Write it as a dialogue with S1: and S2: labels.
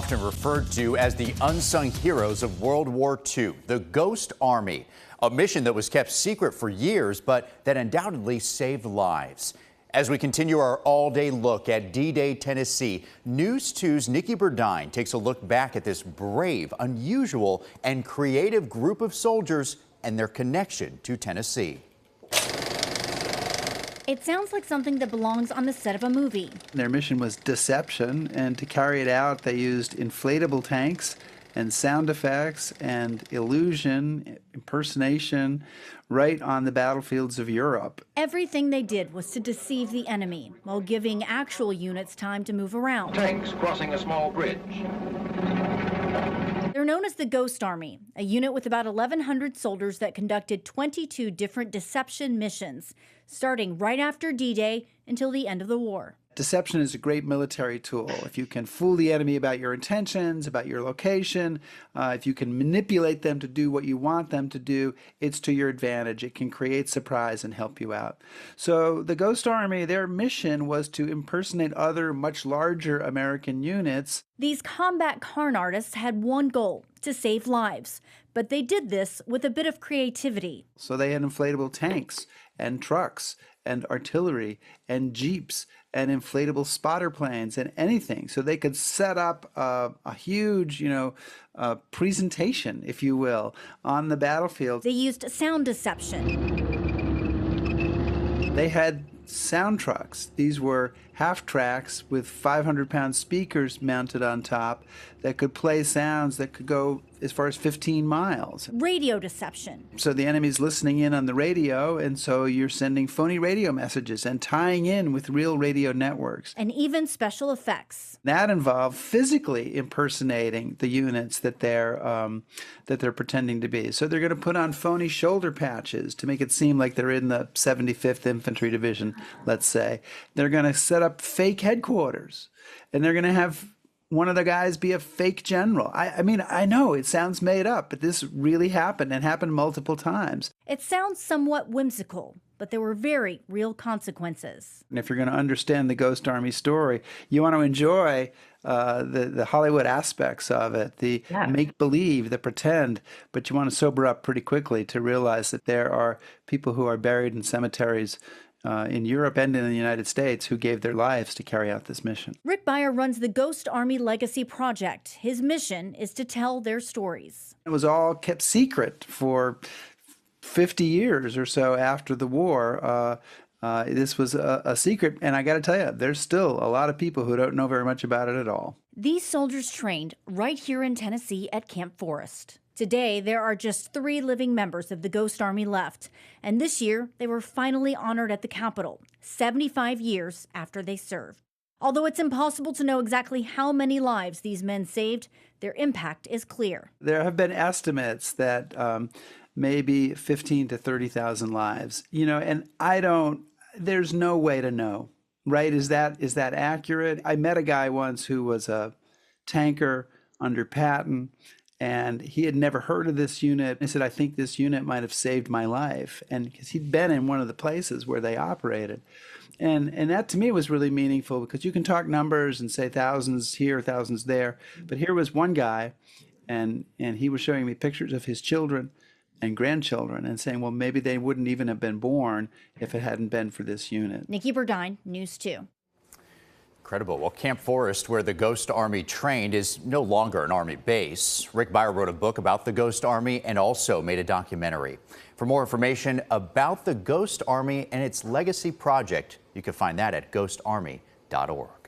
S1: often referred to as the unsung heroes of World War II, the Ghost Army, a mission that was kept secret for years, but that undoubtedly saved lives. As we continue our all-day look at D-Day, Tennessee, News 2's Nikki Burdine takes a look back at this brave, unusual, and creative group of soldiers and their connection to Tennessee.
S2: It sounds like something that belongs on the set of a movie.
S3: Their mission was deception, and to carry it out, they used inflatable tanks and sound effects and illusion, impersonation, right on the battlefields of Europe.
S2: Everything they did was to deceive the enemy while giving actual units time to move around.
S4: Tanks crossing a small bridge.
S2: They're known as the Ghost Army, a unit with about 1,100 soldiers that conducted 22 different deception missions, starting right after D-Day until the end of the war.
S3: Deception is a great military tool. If you can fool the enemy about your intentions, about your location, if you can manipulate them to do what you want them to do, it's to your advantage. It can create surprise and help you out. So the Ghost Army, their mission was to impersonate other much larger American units.
S2: These combat carn artists had one goal: to save lives. But they did this with a bit of creativity.
S3: So they had inflatable tanks and trucks and artillery and jeeps and inflatable spotter planes and anything. So they could set up a huge, presentation, if you will, on the battlefield.
S2: They used sound deception.
S3: They had sound trucks. These were half tracks with 500-pound speakers mounted on top that could play sounds that could go as far as 15 miles.
S2: Radio deception.
S3: So the enemy's listening in on the radio, and so you're sending phony radio messages and tying in with real radio networks.
S2: And even special effects.
S3: That involved physically impersonating the units that they're pretending to be. So they're going to put on phony shoulder patches to make it seem like they're in the 75th Infantry Division, let's say. They're going to set up fake headquarters, and they're going to have one of the guys be a fake general. I mean, I know it sounds made up, but this really happened and happened multiple times.
S2: It sounds somewhat whimsical, but there were very real consequences.
S3: And if you're going to understand the Ghost Army story, you want to enjoy the Hollywood aspects of it, the make-believe, the pretend, but you want to sober up pretty quickly to realize that there are people who are buried in cemeteries in Europe and in the United States who gave their lives to carry out this mission.
S2: Rick Beyer runs the Ghost Army Legacy Project. His mission is to tell their stories.
S3: It was all kept secret for 50 years or so after the war. This was a secret, and I got to tell you, there's still a lot of people who don't know very much about it at all.
S2: These soldiers trained right here in Tennessee at Camp Forest. Today, there are just 3 living members of the Ghost Army left, and this year they were finally honored at the Capitol, 75 years after they served. Although it's impossible to know exactly how many lives these men saved, their impact is clear.
S3: There have been estimates that maybe 15 to 30,000 lives, and there's no way to know, right? Is that accurate? I met a guy once who was a tanker under Patton, and he had never heard of this unit. I said, I think this unit might have saved my life. And because he'd been in one of the places where they operated. And that to me was really meaningful, because you can talk numbers and say thousands here, thousands there. But here was one guy, and he was showing me pictures of his children and grandchildren and saying, well, maybe they wouldn't even have been born if it hadn't been for this unit.
S2: Nikki Burdine, News 2.
S1: Incredible. Well, Camp Forest, where the Ghost Army trained, is no longer an Army base. Rick Beyer wrote a book about the Ghost Army and also made a documentary. For more information about the Ghost Army and its legacy project, you can find that at ghostarmy.org.